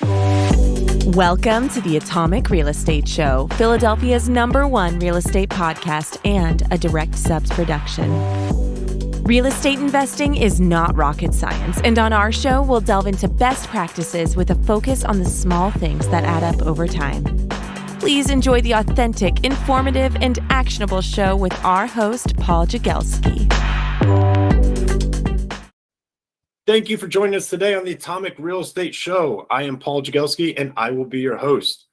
Welcome to the Atomic Real Estate Show, Philadelphia's #1 real estate podcast and a Direct Subs production. Real estate investing is not rocket science, and on our show, we'll delve into best practices with a focus on the small things that add up over time. Please enjoy the authentic, informative, and actionable show with our host, Paul Jagielski. Thank you for joining us today on the Atomic Real Estate Show. I am Paul Jagielski, and I will be your host.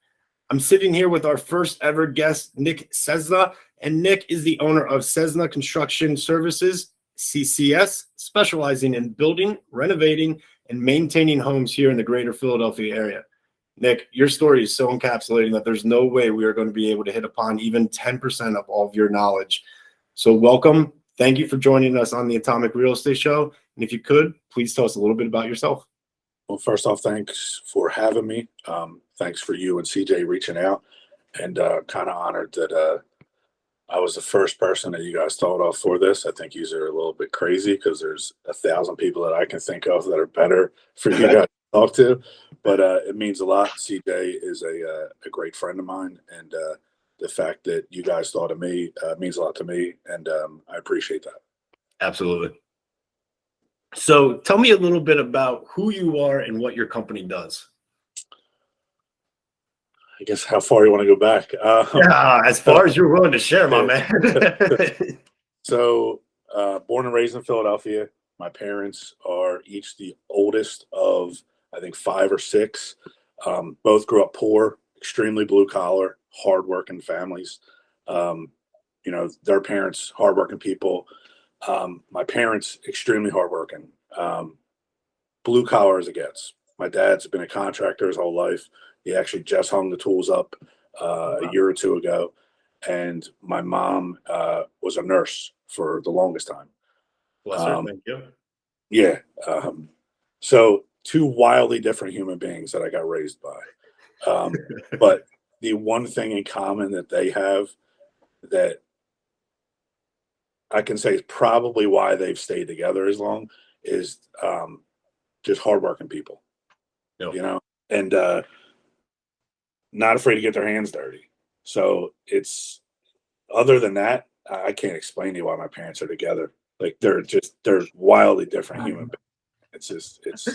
I'm sitting here with our first ever guest, Nick Cessna, and Nick is the owner of Cessna Construction Services, CCS, specializing in building, renovating, and maintaining homes here in the greater Philadelphia area. Nick, your story is so encapsulating that there's no way we are going to be able to hit upon even 10% of all of your knowledge. So welcome. Thank you for joining us on the Atomic Real Estate Show. And if you could, please tell us a little bit about yourself. Well, first off, thanks for having me. Thanks for you and CJ reaching out, and kind of honored that I was the first person that you guys thought of for this. I think you're a little bit crazy because there's 1,000 people that I can think of that are better for you guys to talk to, but it means a lot. CJ is a great friend of mine, and the fact that you guys thought of me means a lot to me, and I appreciate that. Absolutely. So tell me a little bit about who you are and what your company does. I guess how far you want to go back? As far as you're willing to share, my man. So born and raised in Philadelphia. My parents are each the oldest of, I think, 5 or 6. Both grew up poor, extremely blue collar, hardworking families. Their parents, hardworking people. My parents, extremely hardworking, blue collar as it gets. My dad's been a contractor his whole life. He actually just hung the tools up a year or 2 ago. And my mom was a nurse for the longest time. Bless her, thank you. Yeah. So 2 wildly different human beings that I got raised by. But the one thing in common that they have that I can say is probably why they've stayed together as long is just hardworking people, and not afraid to get their hands dirty. So it's, other than that, I can't explain to you why my parents are together. Like they're wildly different human beings. It's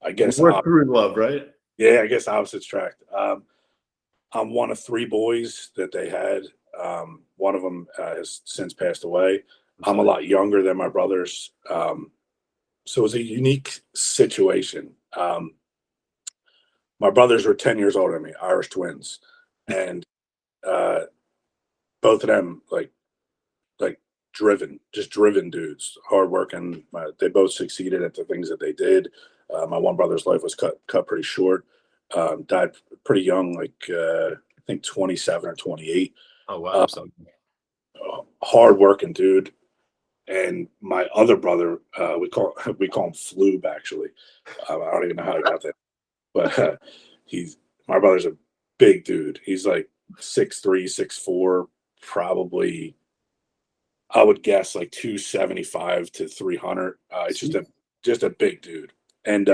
I guess we're through love, right? Yeah, I guess opposites attract. I'm one of 3 boys that they had. One of them has since passed away. I'm a lot younger than my brothers. So it was a unique situation. My brothers were 10 years older than me, Irish twins. And both of them, like driven dudes, hardworking. They both succeeded at the things that they did. My one brother's life was cut pretty short. Died pretty young, I think 27 or 28. Oh, wow. Hard-working dude. And my other brother, we call him Flube, actually. I don't even know how he got that. But my brother's a big dude. He's like 6'3", 6'4", probably, I would guess, like 275 to 300. It's just a big dude. And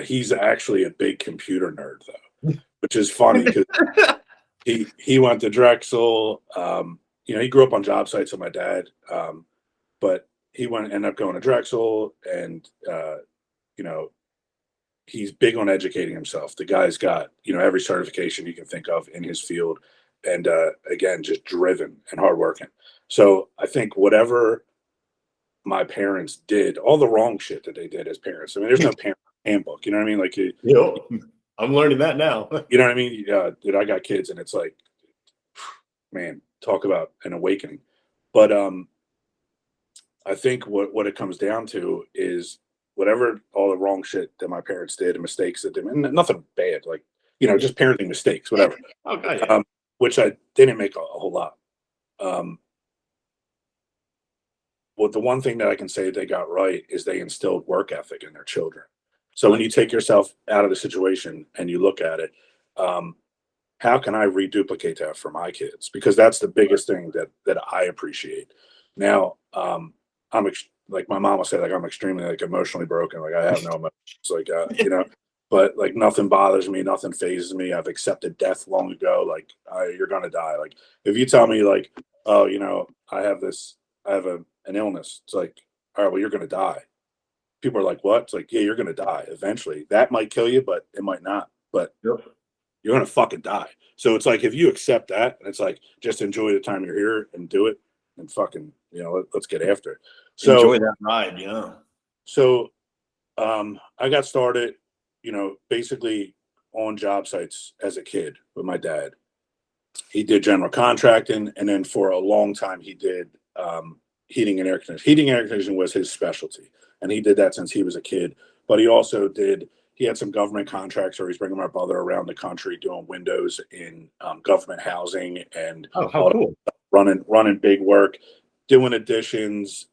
he's actually a big computer nerd, though, which is funny because he went to Drexel. He grew up on job sites with my dad, but he ended up going to Drexel, and he's big on educating himself. The guy's got every certification you can think of in his field, and again, just driven and hardworking. So I think whatever my parents did, all the wrong shit that they did as parents. I mean, there's no parent handbook. You know what I mean? Like, I'm learning that now. You know what I mean? Dude, I got kids, and it's like, man, talk about an awakening. But I think what it comes down to is whatever all the wrong shit that my parents did and mistakes that they did, and nothing bad, like, just parenting mistakes, whatever. Okay. Which I didn't make a whole lot. Well, the one thing that I can say they got right is they instilled work ethic in their children. So when you take yourself out of the situation and you look at it, how can I reduplicate that for my kids? Because that's the biggest thing that I appreciate. Now, like my mama said, like I'm extremely like emotionally broken. Like I have no emotions. Like but like nothing bothers me, nothing phases me. I've accepted death long ago. Like you're gonna die. Like if you tell me like, oh, I have an illness. It's like, all right, well, you're gonna die. People are like, what? It's like, yeah, you're gonna die eventually. That might kill you, but it might not. But Yep. you're gonna fucking die. So it's like if you accept that, and it's like just enjoy the time you're here and do it, and fucking let's get after it. So Enjoy that ride, yeah. So I got started, basically on job sites as a kid with my dad. He did general contracting, and then for a long time he did heating and air conditioning. Heating and air conditioning was his specialty, and he did that since he was a kid. But he had some government contracts, or he's bringing my brother around the country doing windows in government housing and Oh, how cool. running big work, doing additions,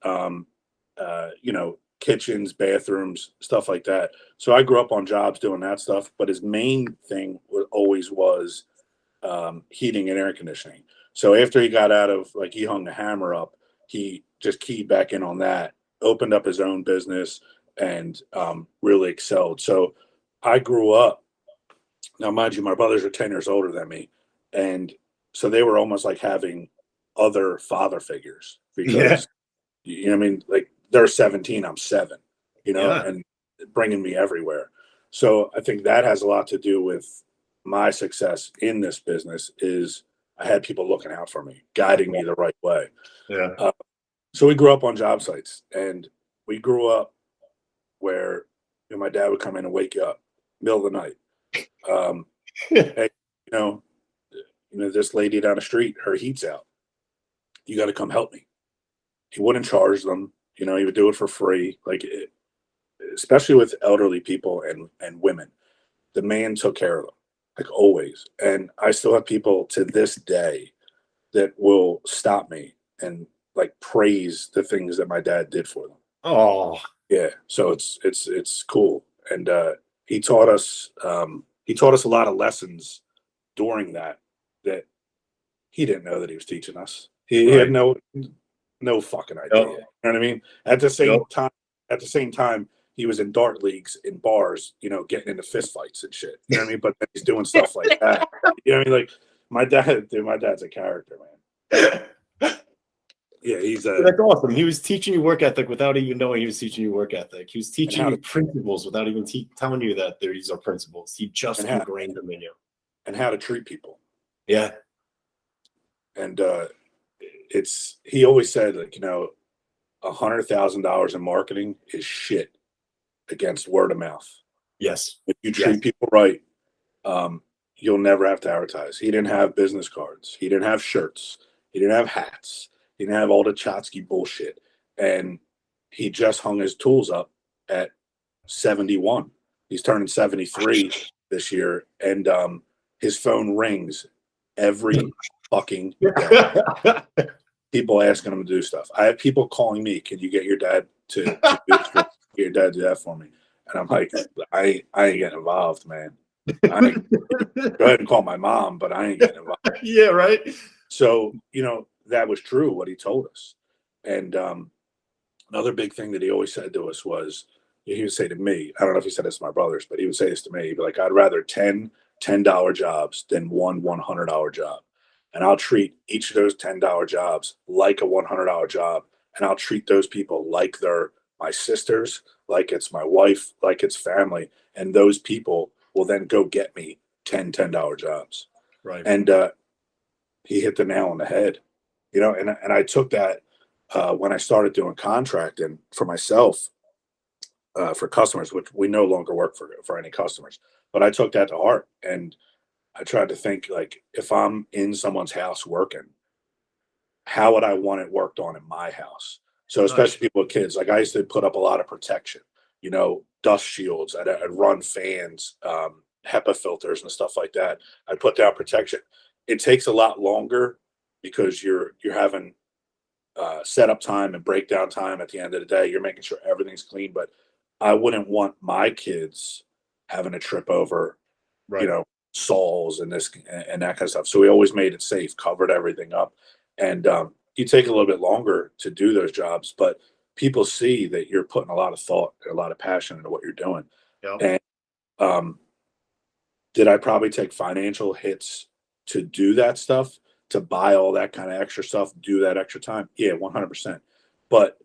kitchens, bathrooms, stuff like that. So I grew up on jobs doing that stuff, but his main thing always was heating and air conditioning. So after he got out of, like, he hung the hammer up, he just keyed back in on that, opened up his own business, and really excelled. So I grew up, now mind you, my brothers are 10 years older than me. And so they were almost like having other father figures because, you know what I mean? Like, they're 17, I'm 7, and bringing me everywhere. So I think that has a lot to do with my success in this business is I had people looking out for me, guiding me the right way. Yeah. So we grew up on job sites, and we grew up where my dad would come in and wake you up middle of the night. Hey, this lady down the street, her heat's out. You got to come help me. He wouldn't charge them. He would do it for free. Especially with elderly people and women, the man took care of them, like always. And I still have people to this day that will stop me and like praise the things that my dad did for them. Oh, yeah. So it's cool. And he taught us a lot of lessons during that he didn't know that he was teaching us. He had no fucking idea. Yep. You know what I mean? At the same time, he was in dart leagues in bars, getting into fist fights and shit. You know what I mean? But then he's doing stuff like that. You know what I mean? Like my dad's a character, man. Yeah, that's awesome. He was teaching you work ethic without even knowing he was teaching you work ethic. He was teaching you principles without even telling you that these are principles. He just ingrained them in you. And how to treat people. Yeah. And he always said, like, $100,000 in marketing is shit against word of mouth. Yes. If you treat people right, you'll never have to advertise. He didn't have business cards. He didn't have shirts. He didn't have hats. He didn't have all the Chotsky bullshit. And he just hung his tools up at 71. He's turning 73 this year. And his phone rings every fucking day. People asking him to do stuff. I have people calling me, can you get your dad to do this for, get your dad to do that for me? And I'm like, I ain't getting involved, man. Go ahead and call my mom, but I ain't getting involved. Yeah, right. So, that was true, what he told us. And another big thing that he always said to us was, he would say to me, I don't know if he said this to my brothers, but he would say this to me. He'd be like, I'd rather 10 $10 jobs than one $100 job. And I'll treat each of those $10 jobs like a $100 job. And I'll treat those people like they're my sisters, like it's my wife, like it's family. And those people will then go get me $10 jobs. Right. And he hit the nail on the head, and I took that when I started doing contracting for myself, for customers, which we no longer work for any customers, but I took that to heart. And I tried to think, like, if I'm in someone's house working, how would I want it worked on in my house? So especially people with kids, like I used to put up a lot of protection, dust shields. I'd run fans, HEPA filters and stuff like that. I'd put down protection. It takes a lot longer because you're having setup time and breakdown time. At the end of the day, you're making sure everything's clean. But I wouldn't want my kids having a trip over, saws and this and that kind of stuff. So we always made it safe, covered everything up. And you take a little bit longer to do those jobs, but people see that you're putting a lot of thought and a lot of passion into what you're doing. Yep. And Did I probably take financial hits to do that stuff, to buy all that kind of extra stuff, do that extra time? Yeah, 100%. But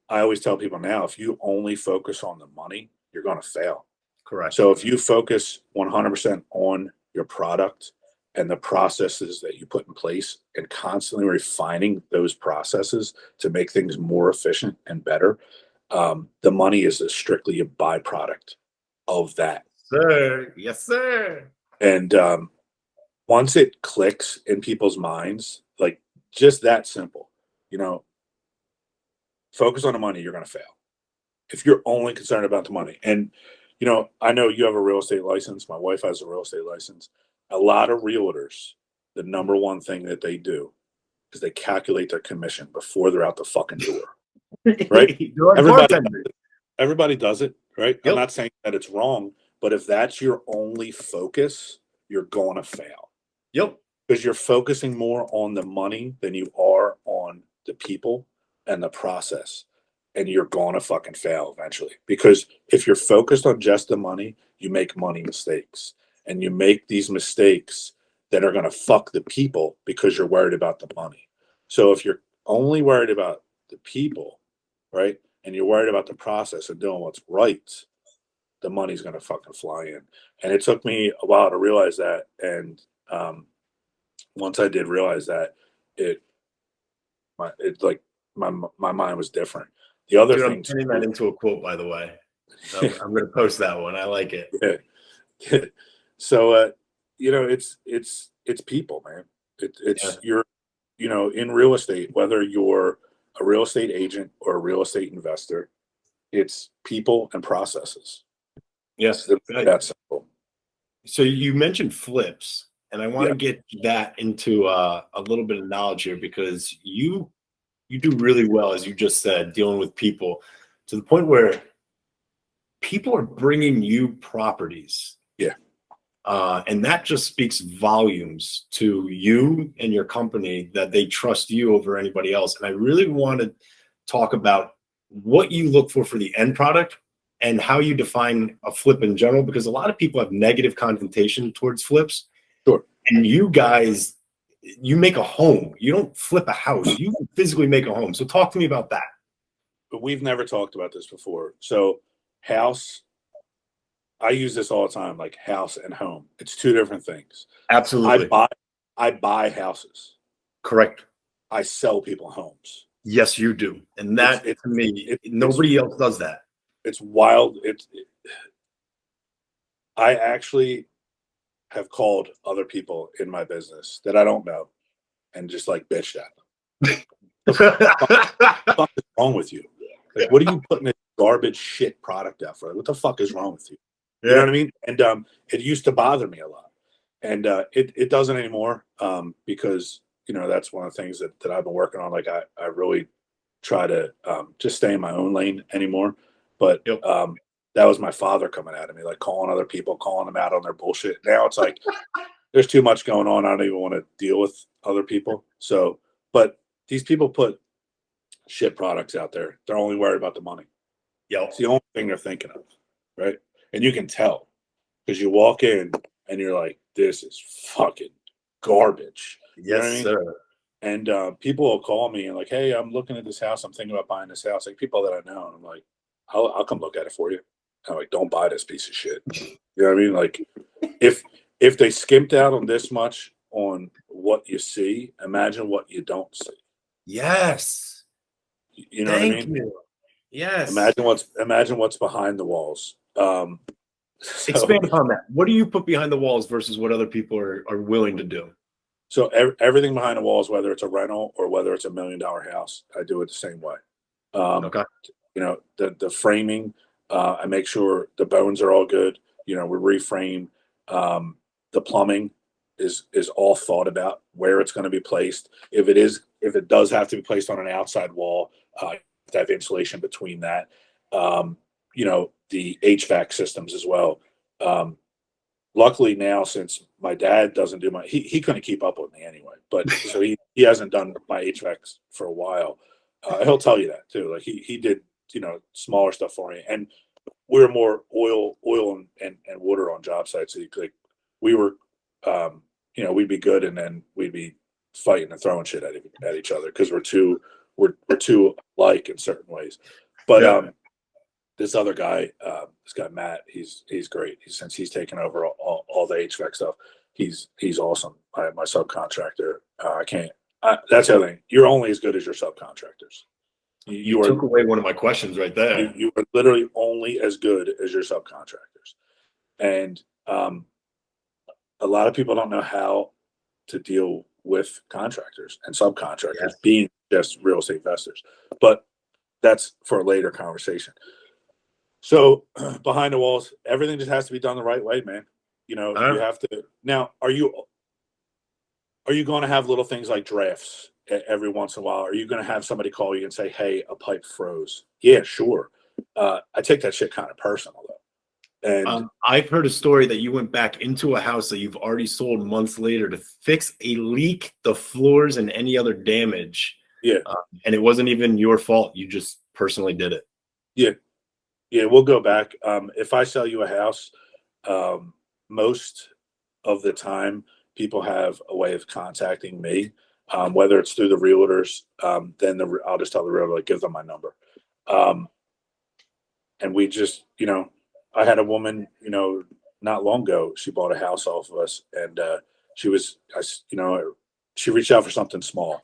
I always tell people now, if you only focus on the money, you're going to fail. Correct. So if you focus 100% on your product and the processes that you put in place and constantly refining those processes to make things more efficient and better, the money is strictly a byproduct of that. Sir. Yes, sir. And once it clicks in people's minds, like just that simple, focus on the money, you're going to fail. If you're only concerned about the money. And, I know you have a real estate license. My wife has a real estate license. A lot of realtors, the number one thing that they do is they calculate their commission before they're out the fucking door. Right? Everybody does it, right? Yep. I'm not saying that it's wrong, but if that's your only focus, you're going to fail. Yep. Because you're focusing more on the money than you are on the people and the process. And you're going to fucking fail eventually. Because if you're focused on just the money, you make money mistakes. And you make these mistakes that are going to fuck the people because you're worried about the money. So if you're only worried about the people, right, and you're worried about the process and doing what's right, the money's going to fucking fly in. And it took me a while to realize that. And once I did realize that, my mind was different. The other thing, I'm turning that into a quote, by the way. I'm going to post that one. I like it. Yeah. So, it's people, man. It's you're, in real estate, whether you're a real estate agent or a real estate investor, it's people and processes. Yes, that's simple. So you mentioned flips, and I want to get that into a little bit of knowledge here, because you do really well, as you just said, dealing with people to the point where people are bringing you properties. Yeah. And that just speaks volumes to you and your company, that they trust you over anybody else. And I really want to talk about what you look for the end product and how you define a flip in general, because a lot of people have negative connotation towards flips. Sure. And you guys, you make a home. You don't flip a house. You physically make a home. So talk to me about that. But we've never talked about this before. So house, I use this all the time, like house and home. It's two different things. Absolutely. I buy houses. Correct. I sell people homes. Yes, you do. And that, to me, nobody else does that. It's wild. I actually have called other people in my business that I don't know and just like bitched at them. What the fuck is wrong with you? Like, what are you putting this garbage shit product out for? What the fuck is wrong with you? You know what I mean? And it used to bother me a lot. And it doesn't anymore, because, that's one of the things that I've been working on. Like, I really try to just stay in my own lane anymore. But that was my father coming at me, like calling other people, calling them out on their bullshit. Now it's like there's too much going on. I don't even want to deal with other people. So, but these people put shit products out there. They're only worried about the money. It's the only thing they're thinking of, right? And you can tell because you walk in and you're like, this is fucking garbage. Yes, sir. And people will call me and like, hey, I'm looking at this house. I'm thinking about buying this house. Like people that I know. And I'm like, I'll come look at it for you. I'm like, don't buy this piece of shit. You know what I mean? Like if they skimped out on this much on what you see, imagine what you don't see. Yes. You know what I mean? You. Yes. Imagine what's behind the walls. Expand upon that. What do you put behind the walls versus what other people are willing to do? So everything behind the walls, whether it's a rental or whether it's $1 million house, I do it the same way. Okay. The framing, I make sure the bones are all good. We reframe. The plumbing is all thought about where it's going to be placed. If it does have to be placed on an outside wall, to have insulation between that. The HVAC systems as well. Luckily now, since my dad doesn't do he couldn't keep up with me anyway, but so he hasn't done my HVAC for a while. He'll tell you that too. Like he did, smaller stuff for me. And we're more oil and water on job sites. So like we were, we'd be good, and then we'd be fighting and throwing shit at each other because we're too alike in certain ways. But this other guy, this guy Matt, he's great. Since he's taken over all the HVAC stuff, he's awesome. My subcontractor, that's the other thing. You're only as good as your subcontractors. You took away one of my questions right there. You are literally only as good as your subcontractors, and a lot of people don't know how to deal with contractors and subcontractors being just real estate investors. But that's for a later conversation. So behind the walls, everything just has to be done the right way, man. You have to. Now, are you going to have little things like drafts every once in a while? Are you going to have somebody call you and say, hey, a pipe froze? Yeah, sure. I take that shit kind of personal, though. And I've heard a story that you went back into a house that you've already sold months later to fix a leak, the floors, and any other damage. Yeah. And it wasn't even your fault. You just personally did it. Yeah. Yeah, we'll go back. If I sell you a house, most of the time people have a way of contacting me, whether it's through the realtors, then I'll just tell the realtor, like, give them my number. And we just, I had a woman, not long ago, she bought a house off of us, and she reached out for something small.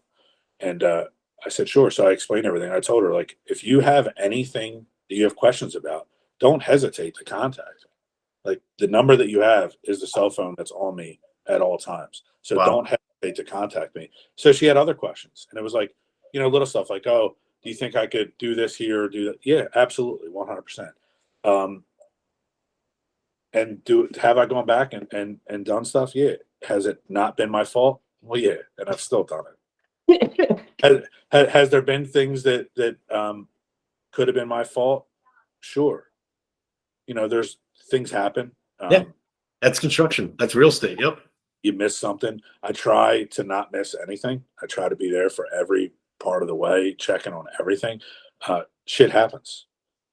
And I said, sure. So I explained everything. I told her, like, if you have anything that you have questions about, don't hesitate to contact me. Like, the number that you have is the cell phone that's on me at all times. So don't hesitate to contact me. So she had other questions, and it was like, little stuff like, oh, do you think I could do this here or do that? Yeah, absolutely. 100%. And have I gone back and done stuff? Yeah. Has it not been my fault? Well, yeah. And I've still done it. Has there been things that could have been my fault? Sure. There's things happen. That's construction. That's real estate. Yep. You miss something. I try to not miss anything. I try to be there for every part of the way, checking on everything. Shit happens.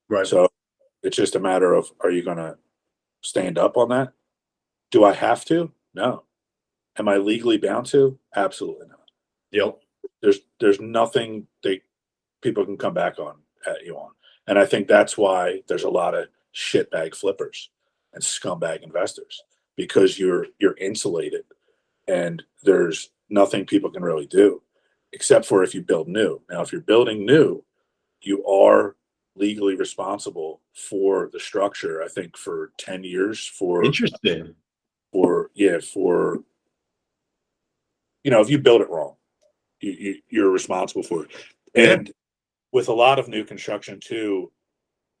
Right. So it's just a matter of, are you going to stand up on that? Do I have to? No. Am I legally bound to? Absolutely not. Yep. There's nothing that people can come back at you on. And I think that's why there's a lot of shitbag flippers and scumbag investors, because you're insulated and there's nothing people can really do except for if you build new. Now, if you're building new, you are legally responsible for the structure, I think, for 10 years Interesting. If you build it wrong, you're responsible for it. And with a lot of new construction too,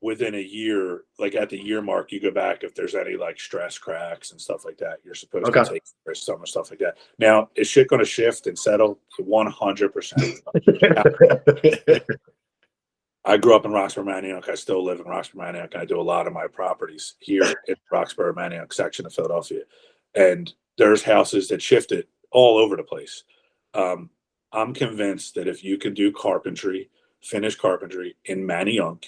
within a year, like at the year mark, you go back if there's any like stress cracks and stuff like that, you're supposed to take some stuff like that. Now, is shit going to shift and settle? 100%. I grew up in Roxborough, Manioc. I still live in Roxborough, Manioc. I do a lot of my properties here in Roxborough, Manioc section of Philadelphia. And there's houses that shifted all over the place. I'm convinced that if you can do finished carpentry in Manioc,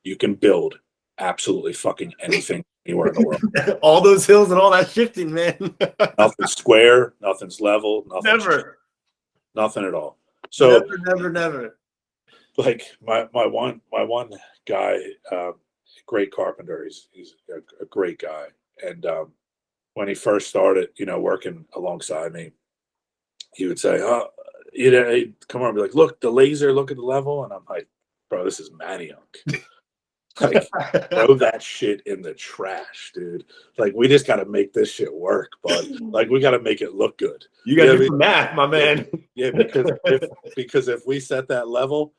you can build absolutely fucking anything anywhere in the world. All those hills and all that shifting, man. Nothing's square, nothing's level, nothing at all. So never. Like my one guy, great carpenter. He's a great guy. And when he first started, working alongside me, he would say, he'd come over and be like, look at the level. And I'm like, bro, this is Manioc. Like, throw that shit in the trash, dude. Like, we just got to make this shit work, bud. Like, we got to make it look good. You got to do the math, my man. Yeah, because if we set that level,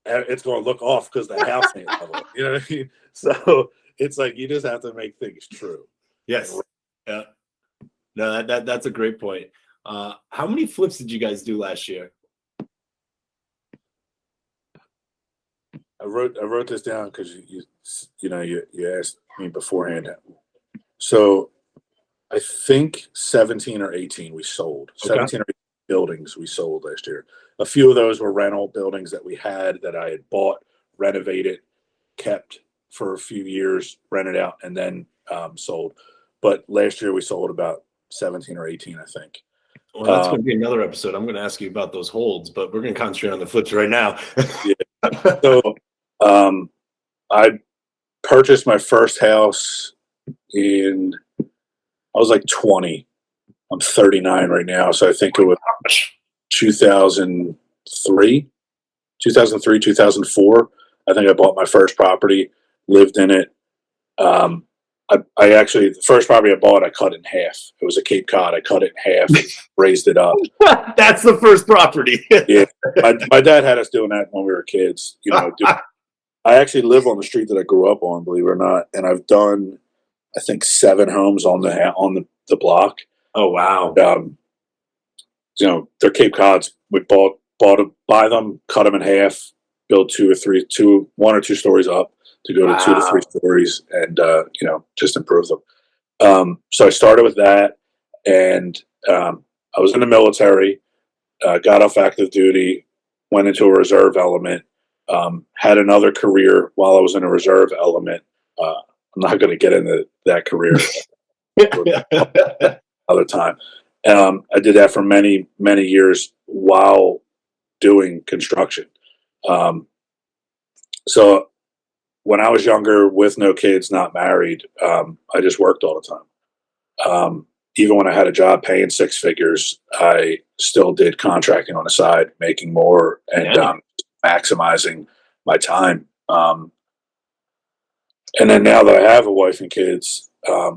it's going to look off because the house ain't level. You know what I mean? So it's like you just have to make things true. Yes. Yeah. No, that's a great point. How many flips did you guys do last year? I wrote this down because you asked me beforehand. So I think 17 or 18 we sold. Okay. 17 or 18 buildings we sold last year. A few of those were rental buildings that we had that I had bought, renovated, kept, for a few years, rented out, and then sold. But last year we sold about 17 or 18, I think. Well, that's going to be another episode. I'm going to ask you about those holds, but we're going to concentrate on the flips right now. Yeah. So I purchased my first house I was like 20. I'm 39 right now. So I think it was 2003, 2004. I think I bought my first property, lived in it. I actually, the first property I bought, I cut it in half. It was a Cape Cod. I cut it in half, raised it up. That's the first property. Yeah. My dad had us doing that when we were kids. You know, I actually live on the street that I grew up on, believe it or not. And I've done, I think, 7 homes on the block. Oh, wow. You know, they're Cape Cods. We buy them, cut them in half, build 1 or 2 stories up to go to 2 to 3 stories, and you know, just improve them. So I started with that, and I was in the military, got off active duty, went into a reserve element, had another career while I was in a reserve element. I'm not going to get into that career another time. I did that for many, many years while doing construction. So when I was younger, with no kids, not married, I just worked all the time. Even when I had a job paying 6 figures, I still did contracting on the side, making more and maximizing my time. And then now that I have a wife and kids, I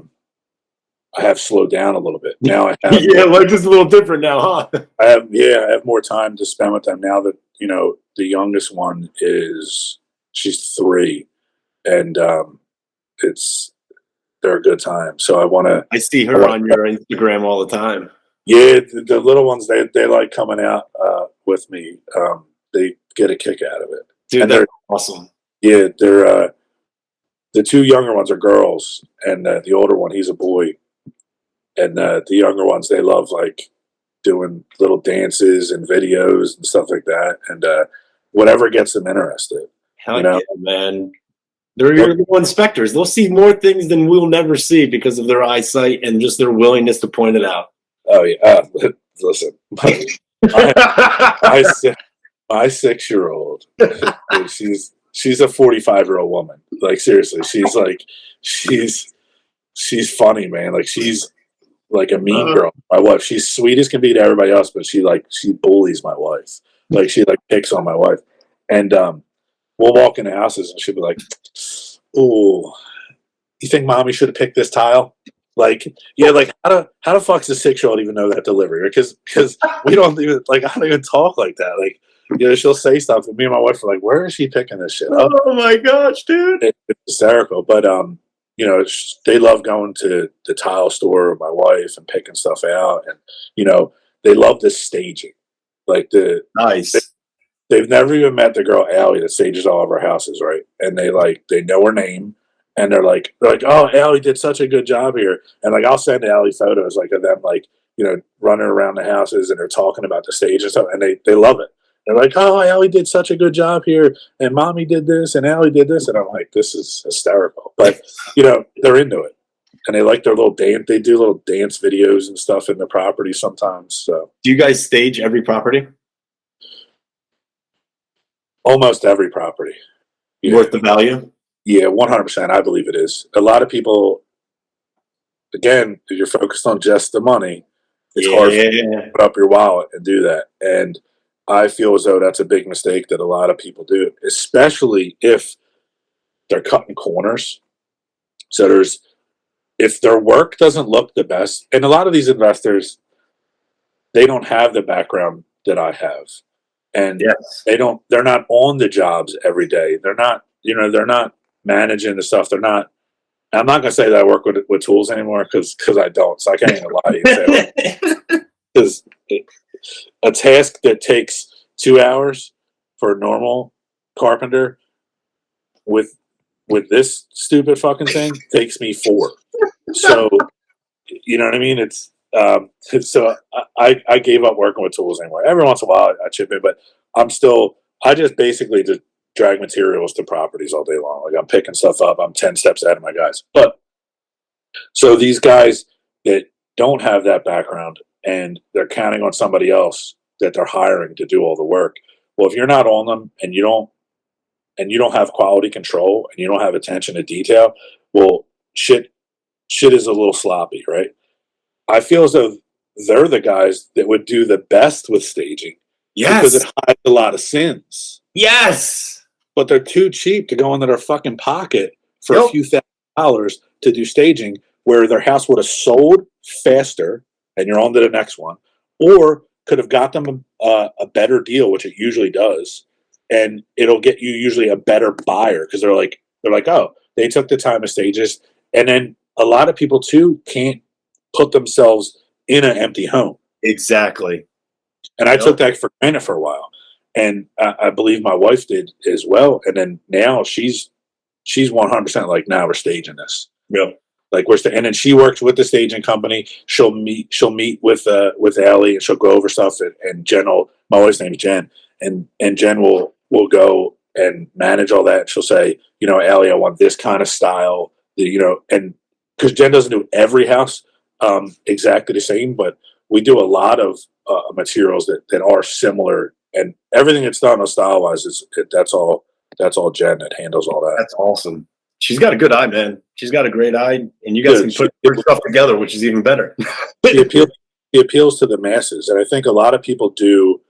have slowed down a little bit. Now I have life is a little different now, huh? I have more time to spend with them now that, you know, the youngest one she's 3, and they're a good time. So I see her on your Instagram all the time. Yeah, the little ones, they like coming out with me. They get a kick out of it. Dude, and they're awesome. Yeah, they're the 2 younger ones are girls, and the older one, he's a boy. And the younger ones, they love like doing little dances and videos and stuff like that, and whatever gets them interested. Hell, you know? Yeah, man. They're your little inspectors. They'll see more things than we'll never see because of their eyesight and just their willingness to point it out. Oh yeah, listen, my 6-year-old, she's a 45-year-old woman. Like seriously, she's funny, man. Like she's like a mean girl. My wife, she's sweet as can be to everybody else, but she bullies my wife. Like she picks on my wife, and we'll walk into houses and she'll be like, "Oh, you think mommy should have picked this tile?" Like, yeah, like how the fuck's a 6-year-old even know that delivery? Because we don't even I don't even talk like that. Like, you know, she'll say stuff, and me and my wife are like, "Where is she picking this shit up?" Oh my gosh, dude! It's hysterical, but you know, they love going to the tile store with my wife and picking stuff out, and you know, they love the staging, like nice. They've never even met the girl Allie that stages all of our houses, right? And they know her name, and they're like, "Oh, Allie did such a good job here." And like, I'll send Allie photos like of them, like, you know, running around the houses, and they're talking about the stage and stuff, and they love it. They're like, "Oh, Allie did such a good job here, and mommy did this, and Allie did this," and I'm like, "This is hysterical." But you know, they're into it, and they like their little dance. They do little dance videos and stuff in the property sometimes. So, do you guys stage every property? Almost every property. Yeah. Worth the value? Yeah, 100%. I believe it is. A lot of people, again, if you're focused on just the money, it's hard for you to put up your wallet and do that. And I feel as though that's a big mistake that a lot of people do, especially if they're cutting corners. So if their work doesn't look the best, and a lot of these investors, they don't have the background that I have. And they're not on the jobs every day. They're not managing the stuff. I'm not going to say that I work with tools anymore because I don't. So I can't even lie to you. Because a task that takes 2 hours for a normal carpenter with this stupid fucking thing takes me 4. So, you know what I mean? It's, so I gave up working with tools anymore. Every once in a while I chip in, but I just basically just drag materials to properties all day long. Like I'm picking stuff up. I'm 10 steps ahead of my guys. But so these guys that don't have that background and they're counting on somebody else that they're hiring to do all the work. Well, if you're not on them and you don't have quality control and you don't have attention to detail, well, shit is a little sloppy, right? I feel as though they're the guys that would do the best with staging. Yes. Because it hides a lot of sins. Yes. But they're too cheap to go into their fucking pocket for a few $1,000s to do staging where their house would have sold faster and you're on to the next one, or could have got them a better deal, which it usually does. And it'll get you usually a better buyer because they're like, oh, they took the time to stage this. And then a lot of people too can't put themselves in an empty home. Exactly. And I took that for granted for a while. And I believe my wife did as well. And then now she's 100% like, now we're staging this. Yeah. Like and then she works with the staging company. She'll meet with Allie and she'll go over stuff. And Jen my wife's name is Jen. And Jen will go and manage all that. She'll say, Allie, I want this kind of style, and because Jen doesn't do every house exactly the same, but we do a lot of materials that are similar, and everything that's done style wise that's all Jen that handles all that. That's awesome. She's got a good eye, man. She's got a great eye, and you guys can put your stuff together, which is even better. She appeals to the masses, and I think a lot of people do.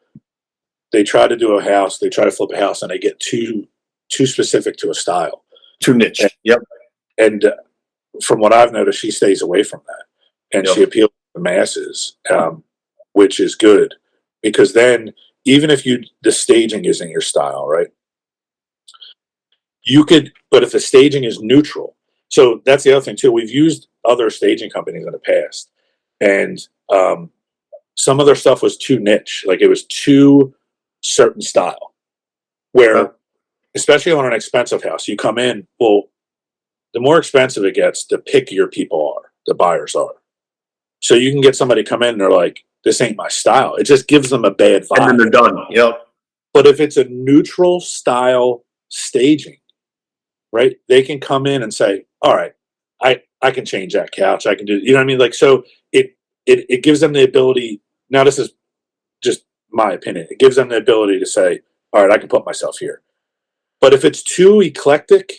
They try to do a house, they try to flip a house, and they get too specific to a style, too niche. Yep. And from what I've noticed, she stays away from that, and she appeals to the masses, which is good, because then even if the staging isn't your style, right? But if the staging is neutral, so that's the other thing too. We've used other staging companies in the past, and some of their stuff was too niche, like it was too certain style, where especially on an expensive house, you come in, well, the more expensive it gets, the pickier people are, the buyers are. So you can get somebody come in and they're like, this ain't my style. It just gives them a bad vibe. And then they're done. Yep. But if it's a neutral style staging, right, they can come in and say, all right, I can change that couch. I can do, you know what I mean? Like, so it gives them the ability. Now, this is just my opinion. It gives them the ability to say, all right, I can put myself here. But if it's too eclectic,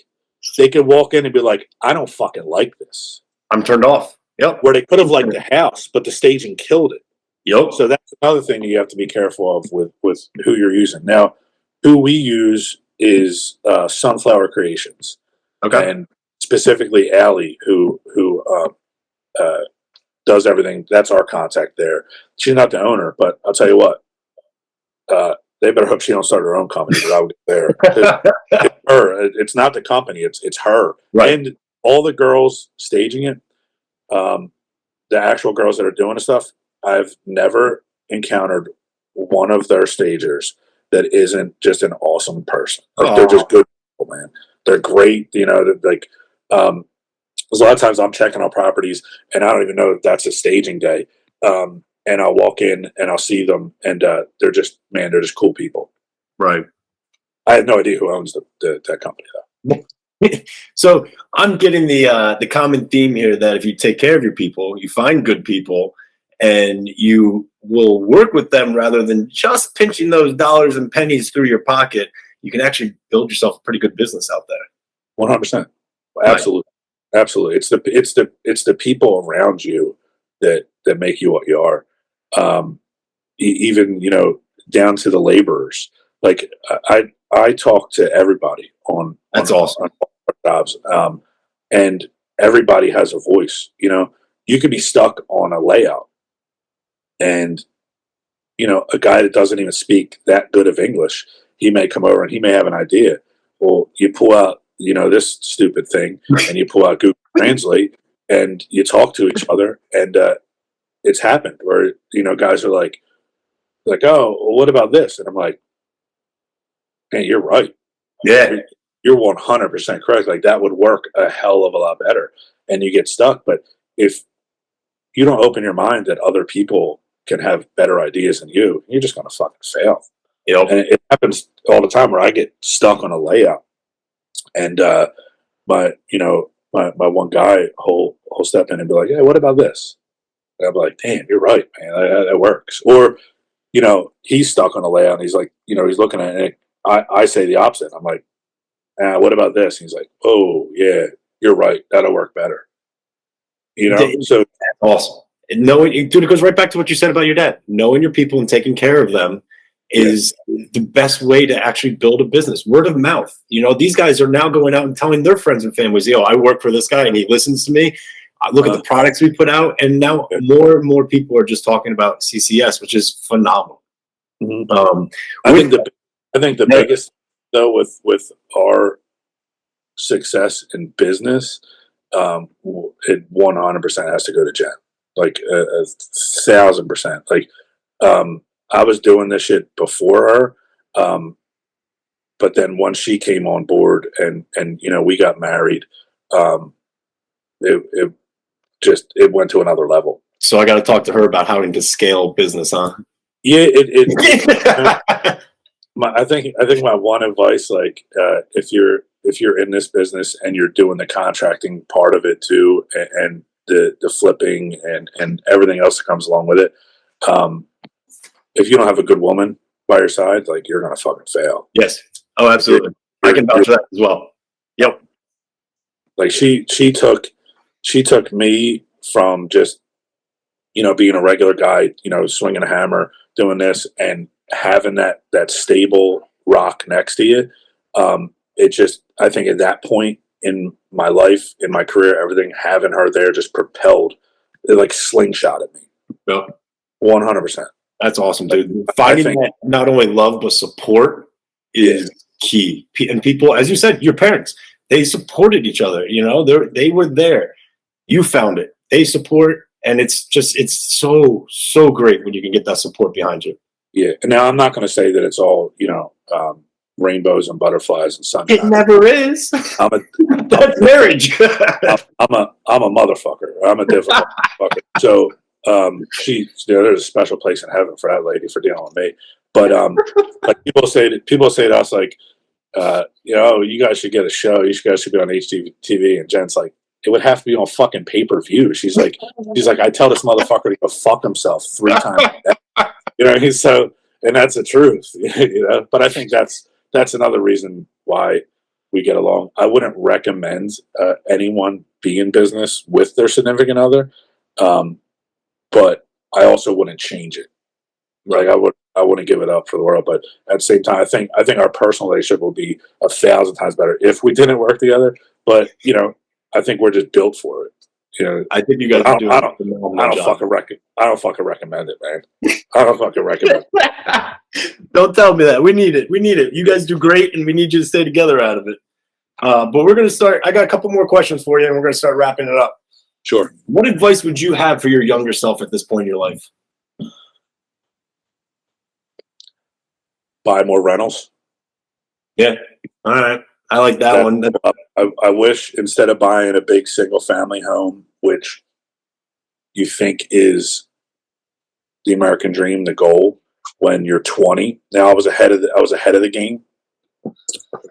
they can walk in and be like, I don't fucking like this. I'm turned off. Yep. Where they could have liked the house, but the staging killed it. Yep. So that's another thing you have to be careful of with who you're using. Now, who we use is Sunflower Creations. Okay. And specifically Allie, who does everything. That's our contact there. She's not the owner, but I'll tell you what, they better hope she don't start her own company, because I would get there. It's her. It's not the company. It's her. Right. And all the girls staging it, the actual girls that are doing the stuff, I've never encountered one of their stagers that isn't just an awesome person. Like, they're just good people, man. They're great. Like, there's a lot of times I'm checking on properties and I don't even know if that's a staging day. And I'll walk in and I'll see them, and they're just cool people. Right. I have no idea who owns that company though. So I'm getting the common theme here that if you take care of your people, you find good people, and you will work with them rather than just pinching those dollars and pennies through your pocket, you can actually build yourself a pretty good business out there. 100%. Absolutely. Right. Absolutely. It's the people around you that make you what you are. Even, down to the laborers. Like I talk to everybody on awesome. On jobs. And everybody has a voice. You could be stuck on a layout, and a guy that doesn't even speak that good of English, he may come over and he may have an idea. Well, you pull out this stupid thing, and you pull out Google Translate, and you talk to each other, and it's happened where guys are like, oh, well, what about this? And I'm like, hey, you're right. Yeah. You're 100% correct. Like, that would work a hell of a lot better, and you get stuck. But if you don't open your mind that other people can have better ideas than you, you're just going to fucking fail. Yep. And it happens all the time where I get stuck on a layout, and my one guy will step in and be like, "Hey, what about this?" And I'm like, "Damn, you're right, man. That works." Or he's stuck on a layout, and he's like, he's looking at it. I say the opposite. I'm like, "What about this?" And he's like, "Oh yeah, you're right. That'll work better." So awesome. And knowing, dude, it goes right back to what you said about your dad. Knowing your people and taking care of them is the best way to actually build a business. Word of mouth. These guys are now going out and telling their friends and families, I work for this guy and he listens to me. Look at the products we put out. And now more and more people are just talking about CCS, which is phenomenal. Mm-hmm. I think the biggest though with our success in business, it 100% has to go to Jen, like 1,000%. Like, I was doing this shit before her, but then once she came on board and we got married, it went to another level. So I got to talk to her about how to scale business, huh? Yeah, I think my one advice, like, if you're in this business and you're doing the contracting part of it too, and the flipping and everything else that comes along with it, if you don't have a good woman by your side, like, you're gonna fucking fail. Yes. Oh, absolutely. I can vouch for that as well. Yep. Like she took me from just being a regular guy, swinging a hammer, doing this, and having that stable rock next to you. I think at that point in my life, in my career, everything, having her there just propelled, it like slingshotted me. Yeah. 100%. That's awesome, dude. Finding that not only love but support is key. And people, as you said, your parents, they supported each other. They were there. You found it. They support, and it's so great when you can get that support behind you. Yeah. And now I'm not going to say that it's all rainbows and butterflies and sunshine. It never is. That's marriage. I'm a motherfucker. I'm a difficult motherfucker. So there's a special place in heaven for that lady for dealing with me. But like people say to us, like, you guys should get a show. You guys should be on HGTV. And Jen's like, it would have to be on fucking pay-per-view. She's like, I tell this motherfucker to go fuck himself 3 times. So, and that's the truth. But I think that's another reason why we get along. I wouldn't recommend anyone be in business with their significant other, but I also wouldn't change it. Like, I wouldn't give it up for the world. But at the same time, I think our personal relationship will be 1,000 times better if we didn't work together. But I think we're just built for it. I think you guys are doing. I don't fucking recommend it, man. I don't fucking recommend it. Don't tell me that. We need it. You guys do great, and we need you to stay together out of it. But we're going to start. I got a couple more questions for you, and we're going to start wrapping it up. Sure. What advice would you have for your younger self at this point in your life? Buy more rentals. Yeah. All right. I like that one. I wish, instead of buying a big single family home, which you think is the American dream, the goal, when you're 20. Now I was ahead of the game.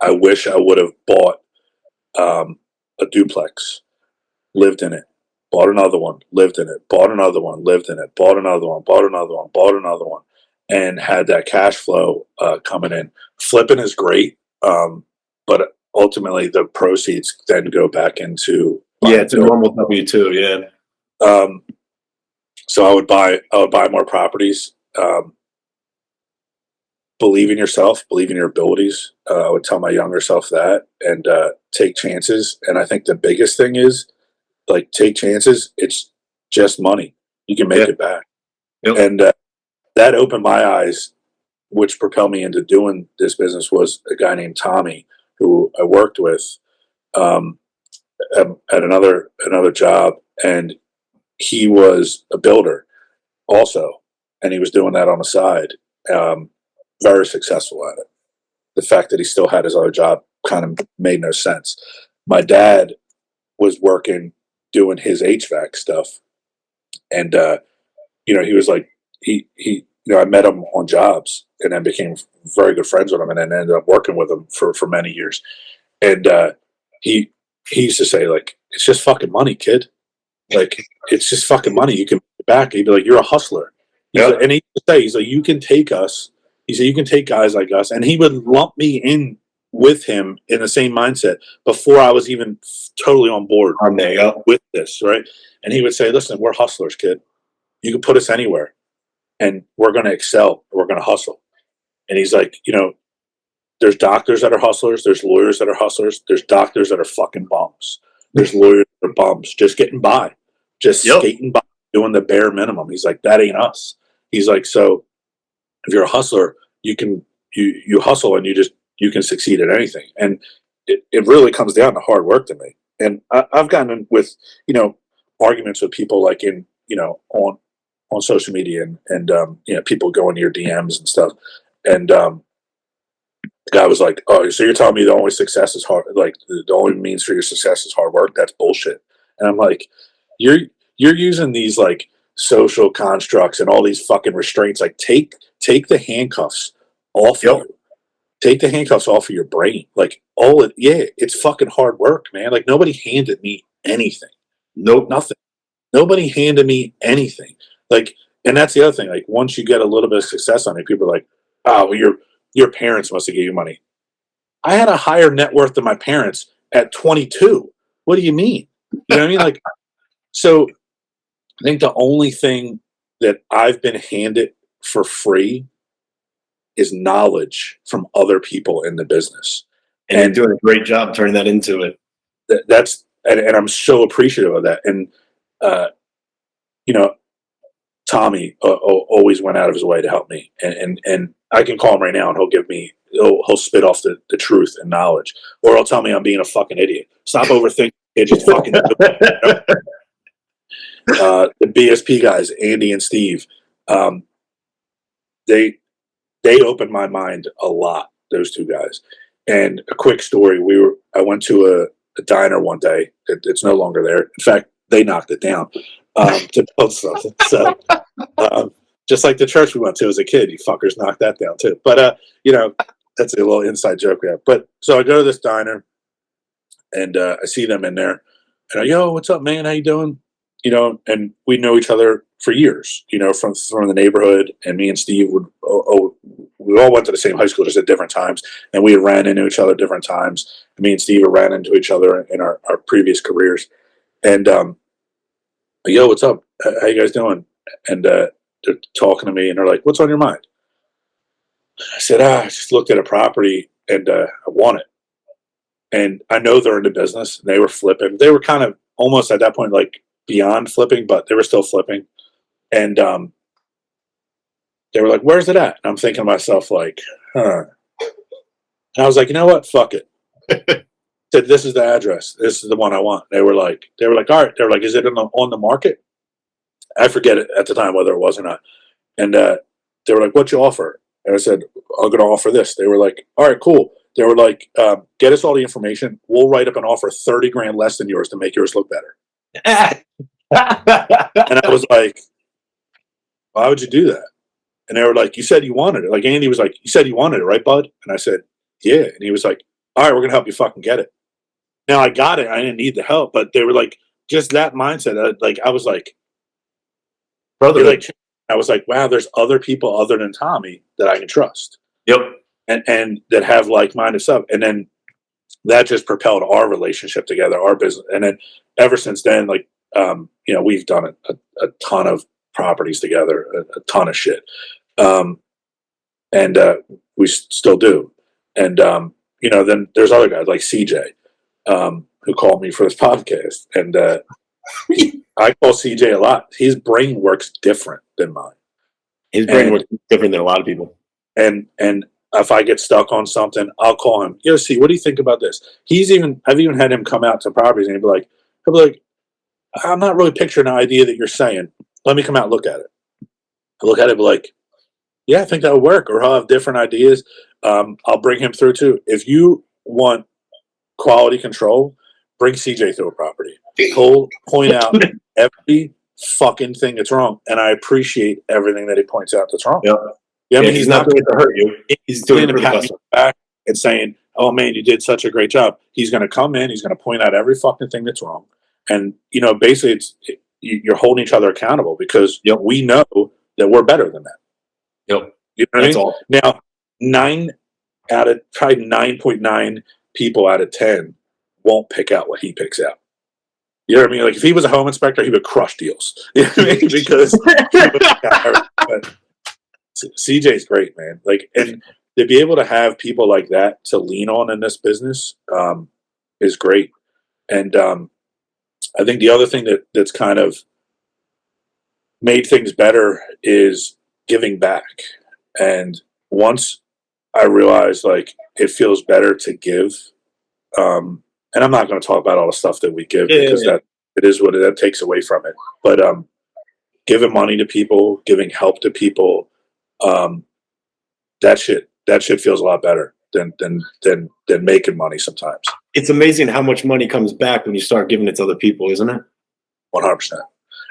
I wish I would have bought a duplex, lived in it, bought another one, lived in it, bought another one, lived in it, bought another one, bought another one, bought another one, and had that cash flow coming in. Flipping is great, but ultimately the proceeds then go back into it's a normal W-2. Yeah. So I would buy more properties. Believe in yourself, believe in your abilities. I would tell my younger self that, and take chances. And I think the biggest thing is, like, take chances. It's just money. You can make it back. Yep. And that opened my eyes, which propelled me into doing this business, was a guy named Tommy, who I worked with at another job, and he was a builder also, and he was doing that on the side. Very successful at it. The fact that he still had his other job kind of made no sense. My dad was working doing his HVAC stuff, and he was like, he I met him on jobs and then became very good friends with him, and then ended up working with him for many years. And he used to say, like, it's just fucking money, kid. Like, it's just fucking money. You can pay it back. He'd be like, you're a hustler. Like, and he would say, he's like, you can take us. He said, you can take guys like us. And he would lump me in with him in the same mindset before I was even totally on board with this, right? And he would say, listen, we're hustlers, kid. You can put us anywhere, and we're going to excel. We're going to hustle. And he's like, there's doctors that are hustlers. There's lawyers that are hustlers. There's doctors that are fucking bums. There's lawyers that are bums, just getting by, just skating by, doing the bare minimum. He's like, that ain't us. He's like, so if you're a hustler, you hustle and you can succeed at anything. And it really comes down to hard work to me. And I've gotten in with, arguments with people like on social media and people go into your DMs and stuff. And the guy was like, oh, so you're telling me the only success is hard, like the only means for your success is hard work? That's bullshit. And I'm like, you're using these like social constructs and all these fucking restraints. Like take the handcuffs off you. Take the handcuffs off of your brain. Like it's fucking hard work, man. Like nobody handed me anything. Nope, nothing. Nobody handed me anything. Like, and that's the other thing. Like once you get a little bit of success on it, people are like, oh, well, your parents must have gave you money. I had a higher net worth than my parents at 22. What do you mean? You know what I mean? Like, so I think the only thing that I've been handed for free is knowledge from other people in the business. And you're doing a great job turning that into it. And I'm so appreciative of that. And, Tommy always went out of his way to help me. And I can call him right now and he'll spit off the truth and knowledge. Or he'll tell me I'm being a fucking idiot. Stop overthinking it. Just fucking do it. The BSP guys, Andy and Steve, they opened my mind a lot, those two guys. And a quick story, I went to a diner one day. It's no longer there. In fact, they knocked it down to build something. So just like the church we went to as a kid, you fuckers knocked that down too. But that's a little inside joke we have. But so I go to this diner and I see them in there and I go, yo, what's up, man? How you doing? And we know each other for years, from the neighborhood. And me and Steve we all went to the same high school just at different times, and we had ran into each other at different times. And me and Steve ran into each other in our previous careers. And yo, what's up? How you guys doing? And they're talking to me, and they're like, "What's on your mind?" I said, "I just looked at a property, and I want it." And I know they're in the business. They were flipping. They were kind of almost at that point like beyond flipping, but they were still flipping. And they were like, "Where's it at?" And I'm thinking to myself, like, huh. And I was like, you know what? Fuck it. Said, this is the address. This is the one I want. They were like, all right. They were like, is it on the market? I forget it at the time whether it was or not. And they were like, what you offer? And I said, I'm going to offer this. They were like, all right, cool. They were like, get us all the information. We'll write up an offer $30,000 less than yours to make yours look better. And I was like, why would you do that? And they were like, you said you wanted it. Like Andy was like, you said you wanted it, right, bud? And I said, yeah. And he was like, all right, we're going to help you fucking get it. Now I got it. I didn't need the help, but they were like, just that mindset. I was like, brother, I was like, wow, there's other people other than Tommy that I can trust. Yep. And that have like-minded stuff. And then that just propelled our relationship together, our business. And then ever since then, like, we've done a ton of properties together, a ton of shit. And we still do. And, then there's other guys like CJ, who called me for this podcast. And I call CJ a lot. His brain works different than mine. His brain works different than a lot of people. And if I get stuck on something, I'll call him. Yo, C, what do you think about this? I've even had him come out to properties and he'll be like, I'm not really picturing the idea that you're saying. Let me come out and look at it. I look at it and be like, yeah, I think that would work. Or I'll have different ideas. I'll bring him through too. If you want quality control, bring CJ through a property. He'll point out every fucking thing that's wrong. And I appreciate everything that he points out that's wrong. Yep. Yeah, I mean, he's not doing it to hurt you. He's doing it for the pat you customer. back and saying, "Oh man, you did such a great job." He's going to come in. He's going to point out every fucking thing that's wrong. And basically, you're holding each other accountable because we know that we're better than that. Yep. You know what That's I mean? all. Now, 9.9 people out of 10 won't pick out what he picks out. You know what I mean? Like if he was a home inspector, he would crush deals. You know what I mean? Because but CJ's great, man. Like, and to be able to have people like that to lean on in this business is great. And I think the other thing that's kind of made things better is giving back. And once I realized like it feels better to give, and I'm not going to talk about all the stuff that we give because that it is what that takes away from it. But giving money to people, giving help to people, that shit feels a lot better than making money sometimes. It's amazing how much money comes back when you start giving it to other people, isn't it? 100%.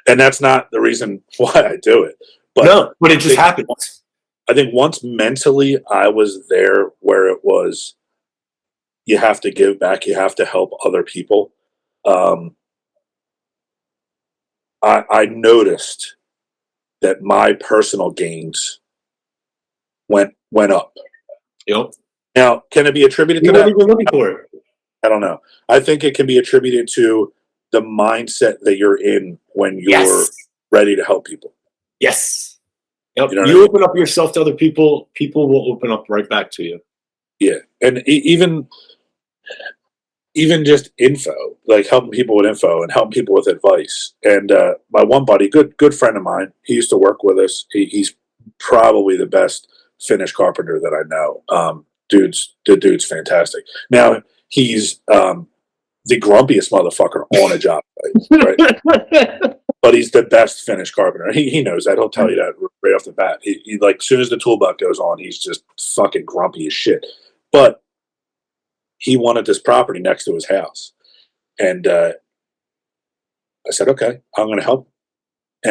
And that's not the reason why I do it. But no, but it just happens. I think once mentally I was there where it was, you have to give back, you have to help other people. I noticed that my personal gains went up. Yep. Now, can it be attributed to that? You're looking for it. I don't know. I think it can be attributed to the mindset that you're in when you're ready to help people. Yes. Yep. You open up yourself to other people, people will open up right back to you. Yeah. And even just info, like helping people with info and helping people with advice. And my one buddy, good friend of mine, he used to work with us. He's probably the best Finnish carpenter that I know. The dude's fantastic. Now he's the grumpiest motherfucker on a job site, right? But he's the best Finnish carpenter. He knows that. He'll tell you that right off the bat. He like as soon as the tool belt goes on, he's just fucking grumpy as shit. But he wanted this property next to his house, and I said, "Okay, I'm going to help him."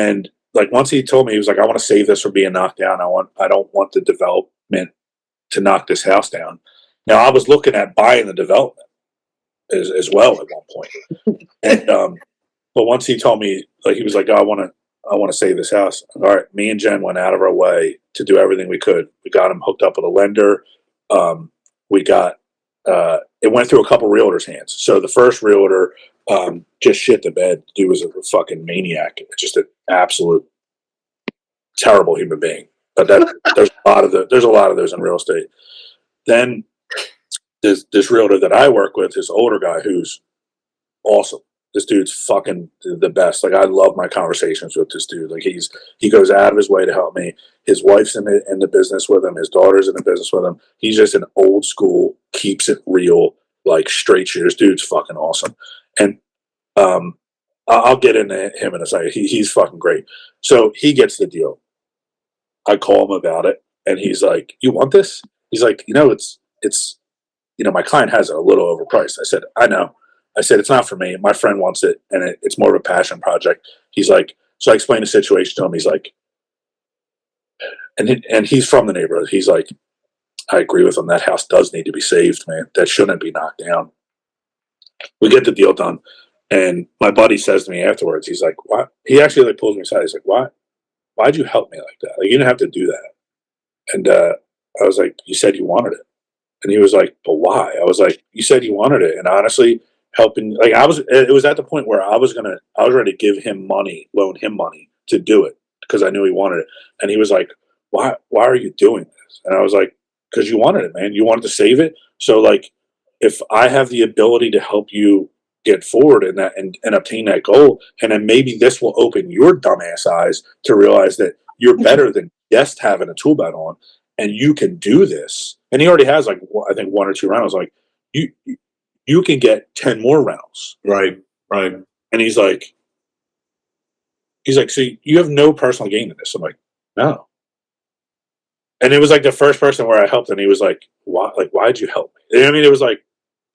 And like once he told me, he was like, "I want to save this from being knocked down. I don't want the development to knock this house down." Now I was looking at buying the development as well at one point, and but once he told me, like he was like, "Oh, I want to save this house." All right, me and Jen went out of our way to do everything we could. We got him hooked up with a lender. We got it went through a couple realtors' hands. So the first realtor just shit the bed. Dude was a fucking maniac, just an absolute terrible human being. But there's a lot of those in real estate. Then this realtor that I work with, this older guy who's awesome. This dude's fucking the best. Like I love my conversations with this dude. Like he goes out of his way to help me. His wife's in the business with him. His daughter's in the business with him. He's just an old school, keeps it real, like straight shooter. This dude's fucking awesome. And I'll get into him in a second. He's fucking great. So he gets the deal. I call him about it, and he's like, "You want this?" He's like, it's my client has it a little overpriced. I said, "I know." I said, "It's not for me. My friend wants it, and it's more of a passion project." He's like, so I explained the situation to him. He's like, and he's from the neighborhood. He's like, "I agree with him. That house does need to be saved, man. That shouldn't be knocked down." We get the deal done, and my buddy says to me afterwards, he's like, "What?" He actually like pulls me aside. He's like, "What? Why'd you help me like that? Like you didn't have to do that." And I was like, "You said you wanted it." And he was like, "But why?" I was like, "You said you wanted it." And honestly, helping, like it was at the point where I was ready to give him money, loan him money to do it because I knew he wanted it. And he was like, why are you doing this? And I was like, because you wanted it, man. You wanted to save it. So like, if I have the ability to help you get forward in that and obtain that goal, and then maybe this will open your dumbass eyes to realize that you're better than just having a tool belt on and you can do this. And he already has like, I think 1 or 2 rentals. Like you can get 10 more rentals. Right. And he's like, so you have no personal gain in this. I'm like, no. And it was like the first person where I helped, and he was like, why? Like, why'd you help me? I mean, it was like,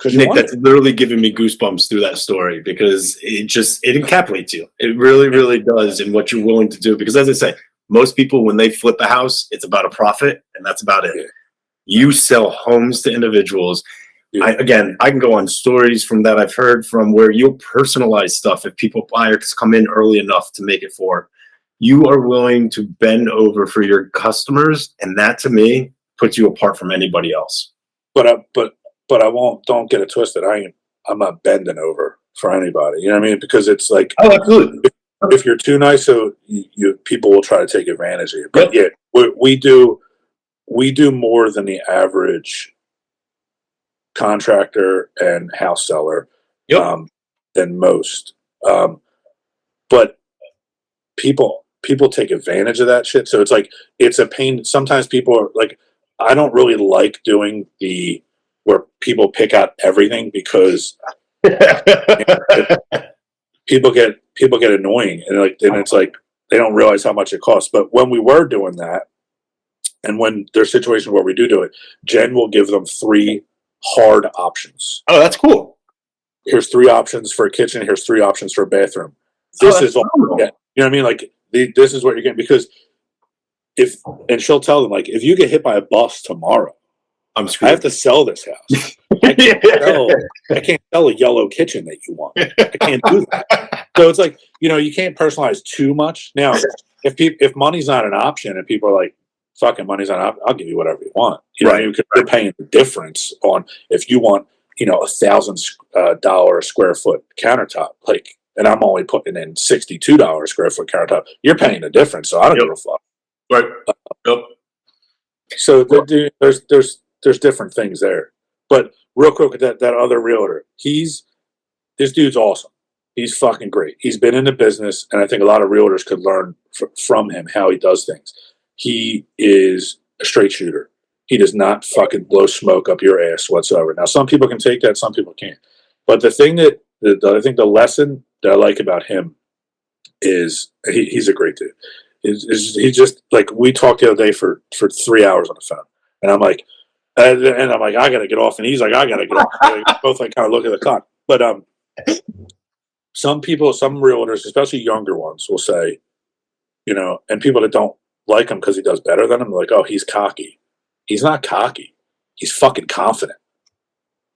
Nick, that's literally giving me goosebumps through that story because it encapsulates you. It really, really does in what you're willing to do. Because as I say, most people, when they flip a house, it's about a profit and that's about it. You sell homes to individuals. I can go on stories from that I've heard from where you'll personalize stuff if buyers come in early enough to make it for. You are willing to bend over for your customers, and that to me puts you apart from anybody else. But I won't. Don't get it twisted. I'm not bending over for anybody. You know what I mean? Because it's like, oh, absolutely. If you're too nice, so people will try to take advantage of you. But we do more than the average contractor and house seller than most. But people take advantage of that shit. So it's like, it's a pain. Sometimes people are like, I don't really like doing where people pick out everything because people get annoying and it's like they don't realize how much it costs. But when we were doing that, and when there's situations where we do it, Jen will give them 3 hard options. Oh, that's cool. Here's 3 options for a kitchen. Here's 3 options for a bathroom. This is all you get. You know what I mean? Like this is what you're getting, because and she'll tell them, like, if you get hit by a bus tomorrow, I have to sell this house. I can't sell a yellow kitchen that you want. I can't do that. So it's like, you can't personalize too much. Now, if money's not an option and people are like, fucking money's not an option, I'll give you whatever you want. You know, because you're paying the difference on if you want, $1,000 a square foot countertop, like, and I'm only putting in $62 a square foot countertop. You're paying the difference, so I don't give a fuck. Right. So there's different things there. But real quick, that other realtor, this dude's awesome. He's fucking great. He's been in the business, and I think a lot of realtors could learn from him how he does things. He is a straight shooter. He does not fucking blow smoke up your ass whatsoever. Now, some people can take that, some people can't. But the thing I think the lesson that I like about him is he's a great dude. He just, like, we talked the other day for 3 hours on the phone, and I'm like, I gotta get off, and he's like, I gotta get off. Both like kind of look at the clock. But some realtors, especially younger ones, will say, and people that don't like him because he does better than them, like, oh, he's cocky. He's not cocky. He's fucking confident.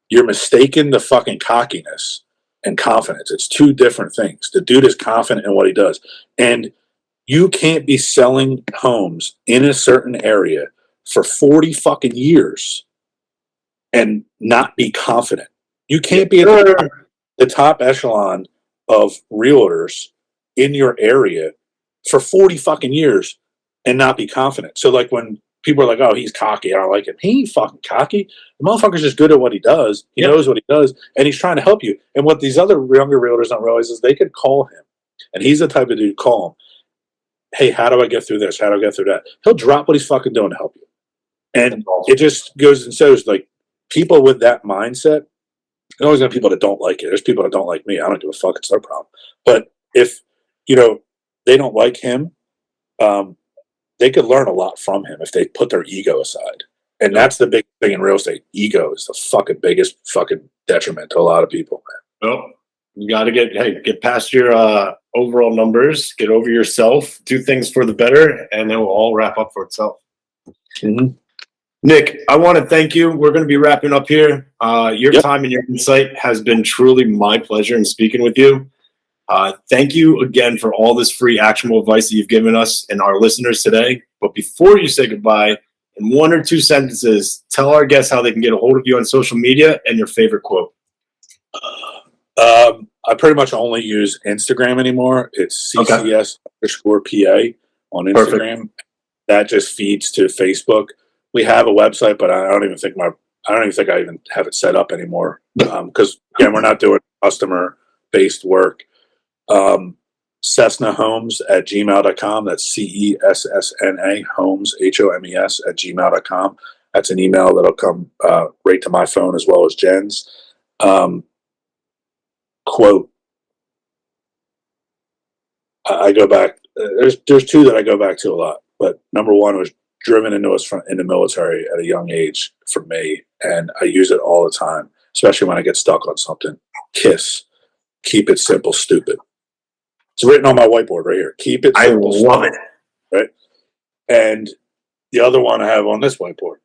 You're mistaking the fucking cockiness and confidence. It's 2 different things. The dude is confident in what he does, and you can't be selling homes in a certain area for 40 fucking years and not be confident. You can't be at the top echelon of realtors in your area for 40 fucking years and not be confident. So, like, when people are like, oh, he's cocky, I don't like him. He ain't fucking cocky. The motherfucker's just good at what he does. He knows what he does, and he's trying to help you. And what these other younger realtors don't realize is they could call him, and he's the type of dude to call him. Hey, how do I get through this? How do I get through that? He'll drop what he's fucking doing to help you. And it just goes and shows, like, people with that mindset, there's always going to be people that don't like it. There's people that don't like me. I don't give a fuck. It's their problem. But if, they don't like him, they could learn a lot from him if they put their ego aside. And that's the big thing in real estate. Ego is the fucking biggest fucking detriment to a lot of people, man. Well, you got to get past your overall numbers, get over yourself, do things for the better, and it will all wrap up for itself. Mm-hmm. Nick, I want to thank you. We're going to be wrapping up here. Your time and your insight has been truly my pleasure in speaking with you. Thank you again for all this free actionable advice that you've given us and our listeners today. But before you say goodbye, in 1 or 2 sentences, tell our guests how they can get a hold of you on social media and your favorite quote. I pretty much only use Instagram anymore. It's CCS_PA on Instagram. Perfect. That just feeds to Facebook. We have a website, but I don't even think I even have it set up anymore. Because again, we're not doing customer-based work. Cessna Homes at gmail.com. That's CESSNA Homes HOMES at gmail.com. That's an email that'll come right to my phone as well as Jen's. Quote. I go back. There's 2 that I go back to a lot, but number 1 was driven into us in the military at a young age for me, and I use it all the time. especially when I get stuck on something. KISS. Keep it simple, stupid. It's written on my whiteboard right here. Keep it simple. I love it. Right? And the other one I have on this whiteboard.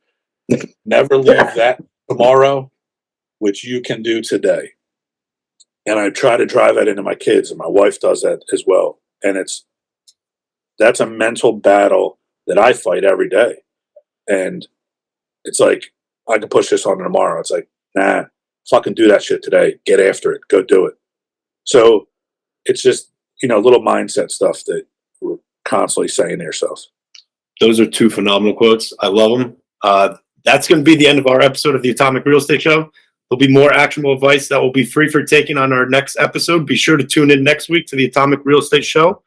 Never leave that tomorrow, which you can do today. And I try to drive that into my kids, and my wife does that as well. And that's a mental battle that I fight every day. And it's like, I can push this on tomorrow. It's like, nah, fucking do that shit today. Get after it. Go do it. So it's just, little mindset stuff that we're constantly saying to yourselves. Those are two phenomenal quotes. I love them. That's going to be the end of our episode of the Atomic Real Estate Show. There'll be more actionable advice that will be free for taking on our next episode. Be sure to tune in next week to the Atomic Real Estate Show.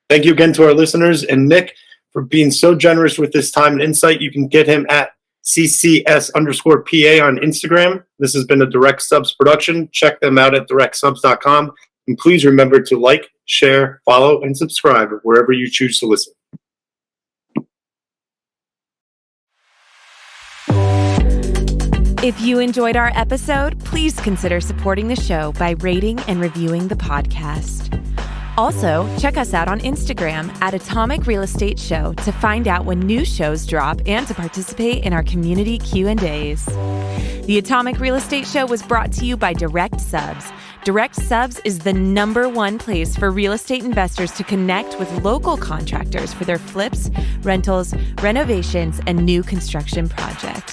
Thank you again to our listeners and Nick for being so generous with this time and insight. You can get him at CCS_PA on Instagram. This has been a Direct Subs production. Check them out at directsubs.com. And please remember to like, share, follow, and subscribe wherever you choose to listen. If you enjoyed our episode, please consider supporting the show by rating and reviewing the podcast. Also, check us out on Instagram at Atomic Real Estate Show to find out when new shows drop and to participate in our community Q&As. The Atomic Real Estate Show was brought to you by Direct Subs. Direct Subs is the #1 place for real estate investors to connect with local contractors for their flips, rentals, renovations, and new construction projects.